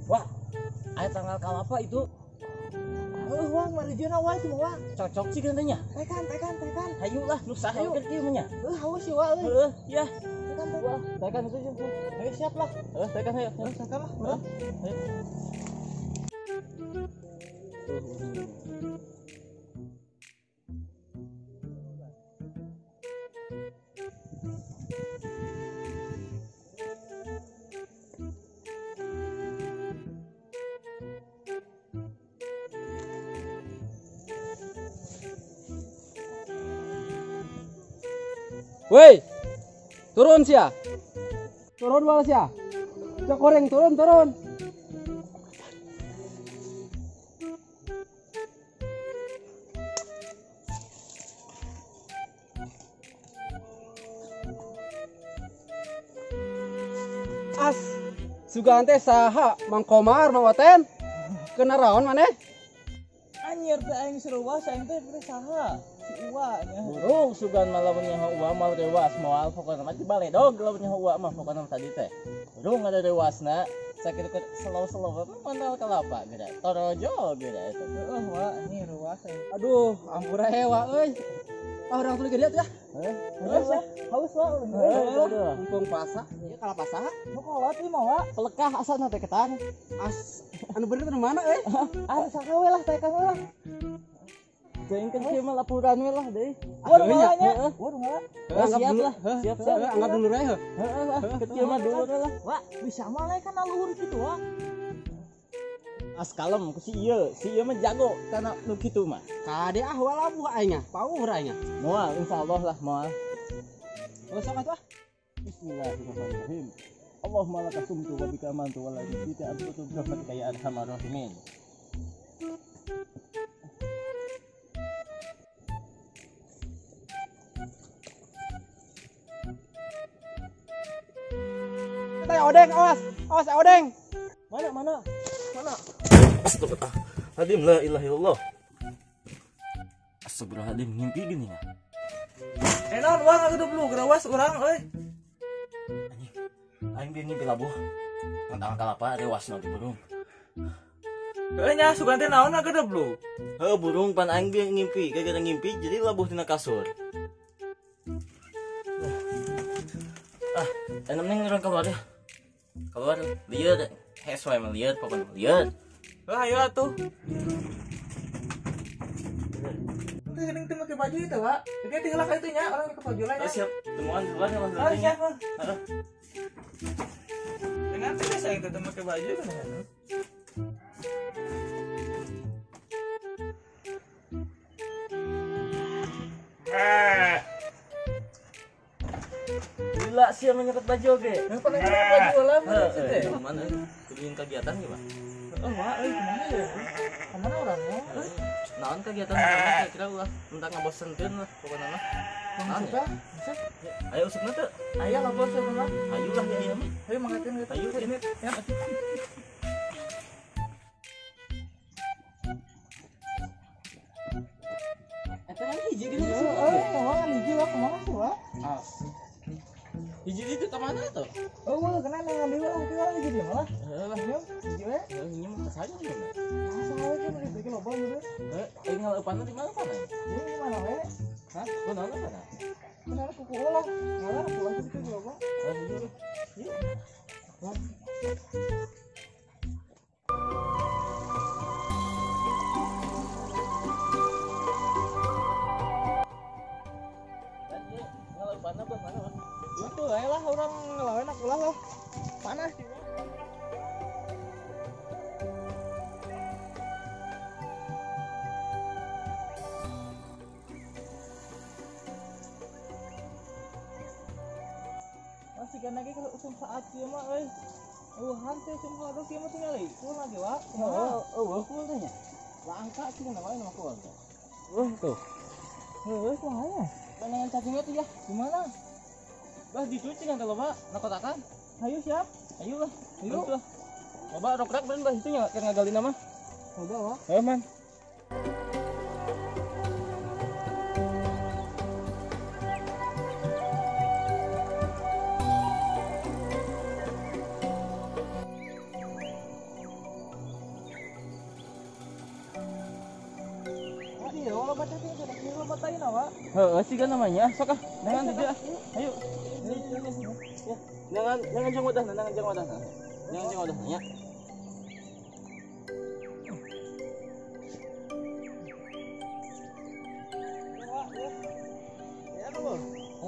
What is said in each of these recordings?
Wah, ayo tanggal kalapa itu. Wah, marijuna wah itu wah. Cocok sih katanya. Tekan. Hayu lah, nu saha Hayu. keur kieu mah nya. Haus sih wah. Ya. Tekan. Wah, tekan itu sih. Ayo siap lah. Tekan ayo. Tekan lah. Ayo. Woi, turun sia. Turun wala sia. Cok goreng turun. As, sugan teh saha Mang Komar, Mang Oten? Kenaraon maneh? Anjir teh aing seruas aing teh bere saha? Si Uwa nya. Burung sugan malamun nya uwa mah dewas moal pokona mah di baledog lamun nya uwa mah pokona tadi teh. Burung ada dewasna sakitu slow mantal kalapa geda. Torojo geda eta. Heeh wah anjir ruas aing. Aduh, ampura hewa euy. Orang tuluy gede ya. Haus wah. Aduh. Mumpung pasa, ieu kalapa saha? Mau kolot ieu mah wah. Pelekah asana teh ketan. As, anu bener teh mana euy? Ah sakawe lah tekan lah. Jeung kan kieu mah laporan we lah deui. Waduh malanya. Waduh malah. Siap lah. Siap. Angkat dulu ya. Heeh lah, kecil mah dulu lah. Wah, bisa malah kan luhur gitu wah. As kalem ku si ieu mah jago kana nu kitu mah. Kade ah wala buah aingnya, pauh aingnya. Moal insyaallah lah moal. Terus apa tuh? Bismillahirrahmanirrahim. Allahumma laka sumtu wa bika amantu wa la bika abtu bi rahmatika ya arhamar rahimin. Kita odeng, awas odeng. Mana? Astagfirullahaladzim, la ilaha illallah. Astagfirullahaladzim, ngimpi gini ya. Enon wah ngagedep lu gerawas urang euy. Aing bieu ngimpi labuh. Tanggal kalapa dewas nanti burung. Euy nya sugan teh naon ngagedep lu? Burung pan aing bieu ngimpi, gara-gara ngimpi jadi labuh tina kasur. Enak nih orang keluar ya. Keluar, lihat. Hees wae mah lihat, pokoknya lihat. Lah ayo atuh. Teh geuning teh make baju itu, Pak. Jadi tinggal ka itu nya, orang make baju lain. Siap, temuan keluar ya Mas. Siap, Pak. Dengan teh saya teh make baju kan. Gila sih menyekut baju oke. Yang paling baju lah Mana? Kuduin kegiatan gimana? Oh, wah, kemana ya? Kemana orangnya? Naon kegiatan mana kira-kira ulah tentang ngabosenkeun lah pokoknya mah. Naon ya? Ayo usupna teu. Aya lah bos sama. Ayo lah ya mah. Ayo mangakeun gitu. Ayo ini. Ya. Eta kan hiji gini. Wah, hiji wah kemana sih, wah? Hiji itu ke mana tuh? Oh, wah, kena ngambil lah, kita lagi di mana? Lah, Yuk, hiji we. ini mah kesaja gimana? Asal aja udah bikin lobang gitu. Ini ngalepanna di mana pana? Ini di mana we? Hah? Kok naon pana? Kenapa kuku lah? Ngalah pulang gitu di lobang. Yuk. Ngalepanna bos mana? Itu lah orang ngelawan aku lah. Panas juga. Masih kan lagi kalau usum saat sih mah, Hante cuma ada kieu mah tinggal ikut lagi, Wak. Kul teh nya. Langka sih namanya nama kul. Tuh. Kumaha? Dengan cacingnya tuh ya. Gimana? Bah dicuci kan kalau Pak, nakotakan. Ayo siap. Ayo lah. Ayo. Lah. Coba rok-rok bener bah itu nya keur ngagalin nama. Coba, Wak. Ayo man. Iya, kalau baca sih sudah kira batain Wak. Sih kan namanya. Sok ah. Dengan dia. Ayo. Ya. Jangan jeng wadah, jangan jeng wadah. Jangan jeng wadah ya. Ya, apa, Bos?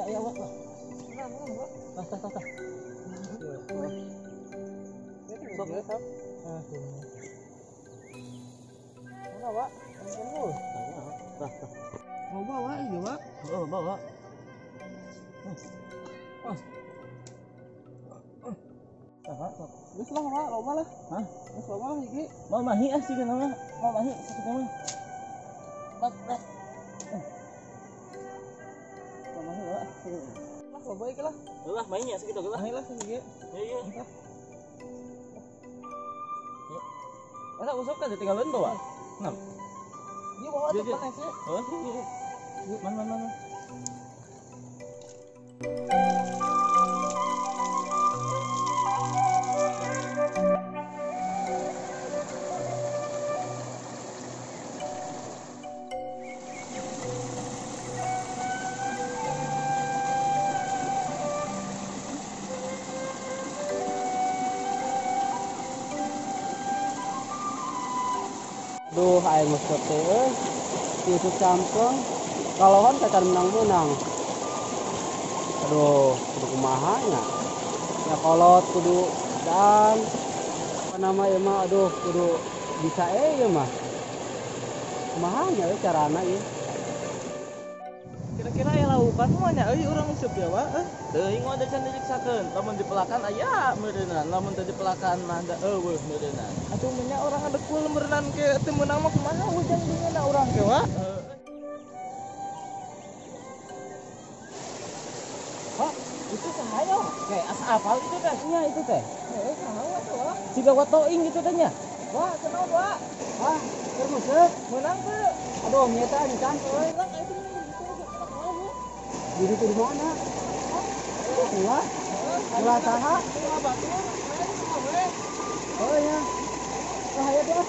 Ya, Wak. Nah, Wak. Tas. Sok ya, Sob. Mana, Wak? Tunggu. Mau bawa iya, Wak. Bawa. Geus lah, Wak, loba lah. Hah? Geus loba lah hiji. Mau mahi sih kan nama. Mau mahi sakitnya mah. Bak. Mau mahi Wak. Lah, loba iki lah. Lah mainnya segitu lah. Ayo lah hiji. Iya. Ada usap kan tinggalin tuh, Wak. Nah. Dia bawa Dia, cepat sih. Oh, iya. Mana. Aduh, aing mah teh euy. Itu campeng. Kalawan kacan menang-menang. Aduh, kudu kumaha nya? Ya kolot kudu dan apa nama ieu mah aduh kudu bisa ieu mah. Kumaha nya we carana ieu? Kira-kira ya laupan mah nya euy urang useup ya, Wak. Teuing mah ada can diriksakeun. Lamun dipelakan aya meureunna, lamun teu dipelakan mah da eueuh meureunna. Atuh nya orang ada kul meureunan ke teu meunang mah kumaha hujan dingeunna urang ke, Wak. Wak, itu sahaya. Kayak asa apal itu teh. Nya itu teh. Saha tuh, Wak? Siga watoing gitu teh nya. Wak, kenal, Wak? Ah, keur museup. Menang teu? Aduh, nya teh encan euy. Urang itu gitu. Di ditu di mana? Ulah. Ulah saha? Ulah batur, main sama we. Oh ya. Bahaya tuh.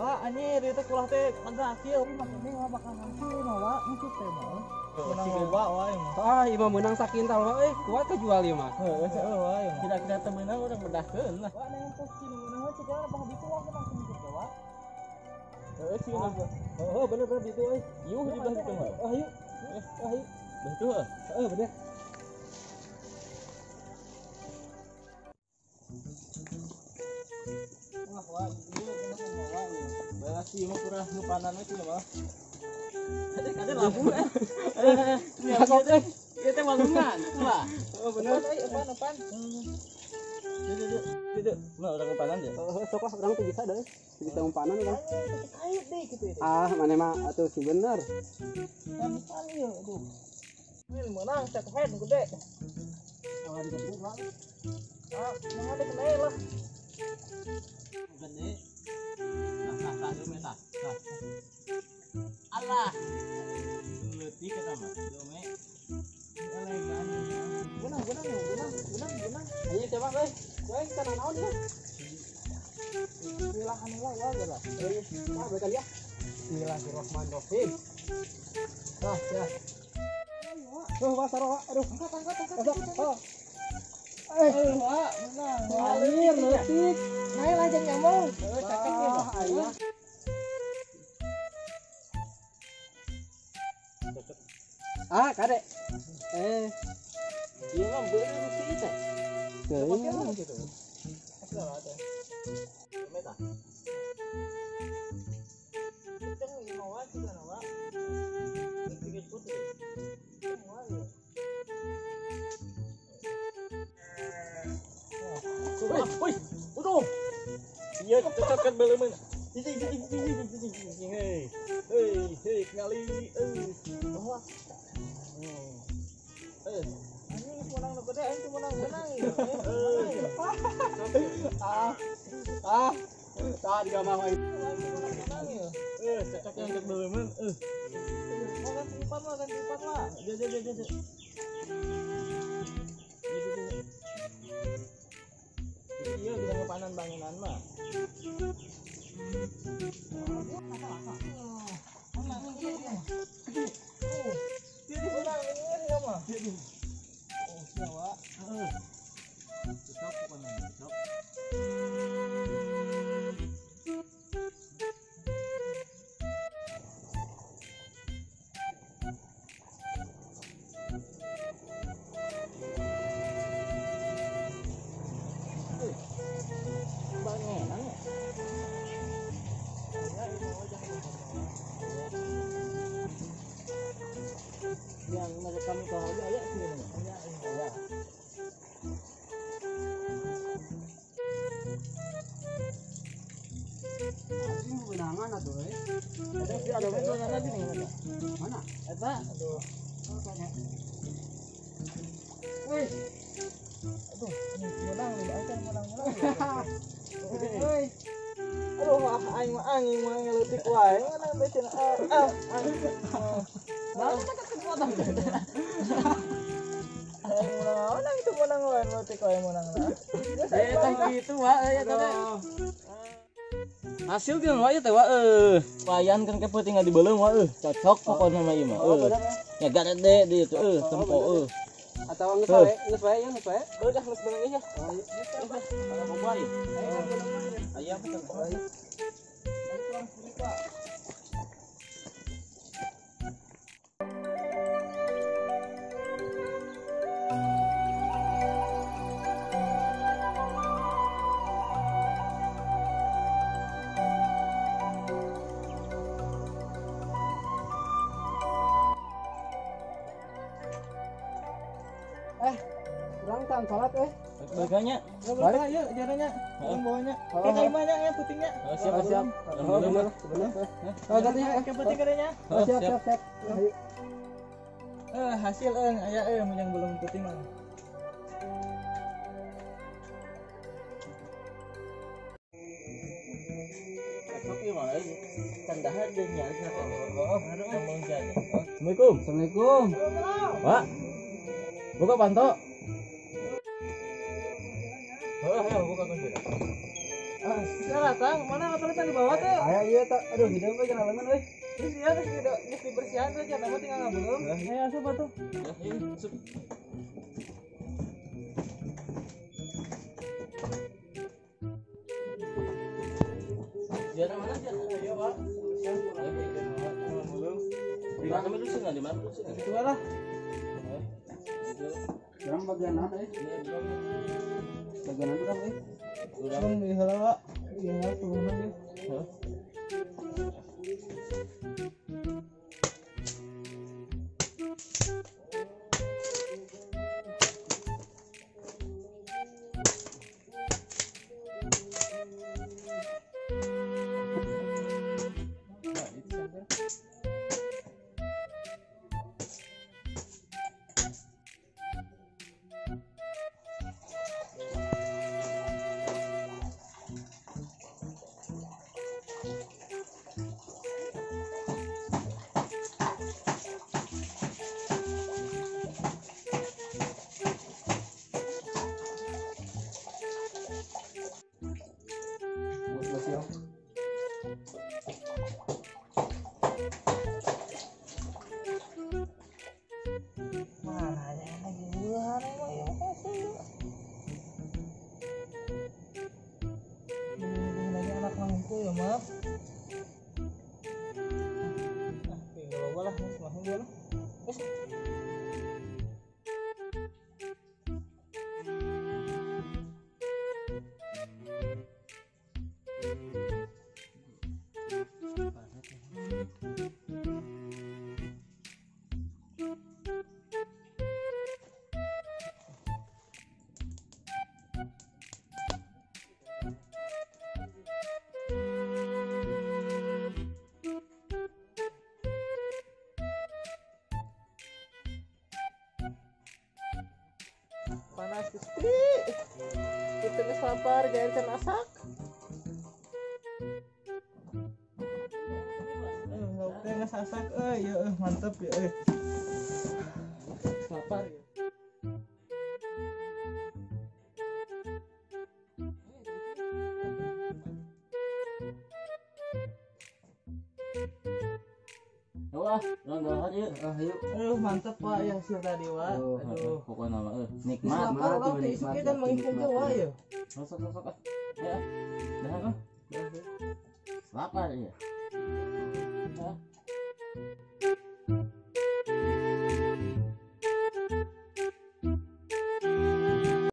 Wak, anjir itu kulah teh agak kieu makanya mah bakal hasil mah, Wak. Ngusut teh mah. Menang loba wae mah. Ah, ieu mah meunang sakintal mah kuat kejual ieu mah. Heuh, seueuh wae mah. Kira-kira teu meunang urang bedahkeun lah. Wak, nang posisi nu meunang cek apa ditu wah menang sedikit ya, Wak. Heeh sih urang. Oh, bener gitu euy. Yuh di belah itu mah. Ayo. Ayo. Belah itu heuh. Bener. Wah, ieu mah Wak. Belah sih mah kurang nupanan we cenah mah. Ada lampu eh. Ieu teh walungan, lah. Oh, bener. Epan. Itu. Nah, urang nupanan deh. Sok lah urang teh bisa deh. Bisa umpanan urang. Kait deh gitu ya. Ah, mana mah atuh si bener. Kan ieu, aduh. Ini menang cek head gede. Oh, di gede, Pak. Ah, yang ada kena lah. Gede. Nah, dulu meta. Nah. Allah. Leutik eta mah. Dome. Elegan. Benang. Ayo coba euy. Euy, kana naon ya? Bismillahirrahmanirrahim wah geura. Nah, berkali ya. Bismillahirrahmanirrahim. Nah, ya. Oh, wasara, aduh. Angkat. Oh. Wah, menang. Alir, leutik. Naik aja nyambung. Cakep ya. Aya. Ah, kade. Iya mah bener sih teh. Teuing. gitu. Asal ada. Meta. Kita mau nawa juga nawa. Sedikit putih. Semua ya. Woi, udah. Iya, cocok kan belemen. Hei, kenali. Bahwa. Anjing menang nu gede, anjing menang ya. Tadi gak mau itu. Menang ya. Cocok yang untuk belemen. Makan lipat lah. Jadi. Iya, kita ngepanan bangunan mah. Yang merekam itu aja ya sih. Ya. Anjing benangan atuh Ada betul lagi nih. Mana? Eta, aduh. Wih. Aduh, menang. Hei. Aduh, aing mah ngeleutik wae. Menang becen. Menang itu menang wae ngeleutik wae menang lah. Saya teh gitu wa ya teh. Hasil kan wa ya teh wa Wayan kan kepenting di beuleum wa cocok pokona mah ieu mah. Ya gade di itu tempo Atau geus wae ya, geus wae. Udah geus menang ya. Kalau mau balik. Ayam pesan wae. Berangkat salat Baganya. Balik aja jalannya. Bawanya. Kayak imahnya ya putingnya. Siap. Bener. Gantinya Pakai puting kerenya. siap. Ayo. Hasil aya yang belum puting mah. Oke mah kandahar deui nya cenah. Ngomong jalan. Assalamualaikum. Assalamualaikum. Pak. Buka panto. Buka kunci. Salah tang, mana lapar di bawah teh? Aya ieu teh. Aduh, hideung we jangan lengan euy. Terus dia geus dibersihan tuh jangan mah tinggal ngabelum. Aya asup atuh. Jalan mana aja? Ayo, Pak. Di mana melusing? Itu lah. Sekarang bagian mana Bagian mana kan Urang di heula wa. Iya, turunan ge. Panas Gusti. Kita geus lapar gairkeun asak. Lauk teh geus asak ya mantep ya lapar ya. Wah, langgar yuk. Yuk. Mantep Pak ya hasil tadi Wak. Aduh. Pokoknya mah Geus nikmat. lapar lauk teh isuke dan mangkin Jawa ya. Sok ah. Ya. Dah ah. Lapar ya.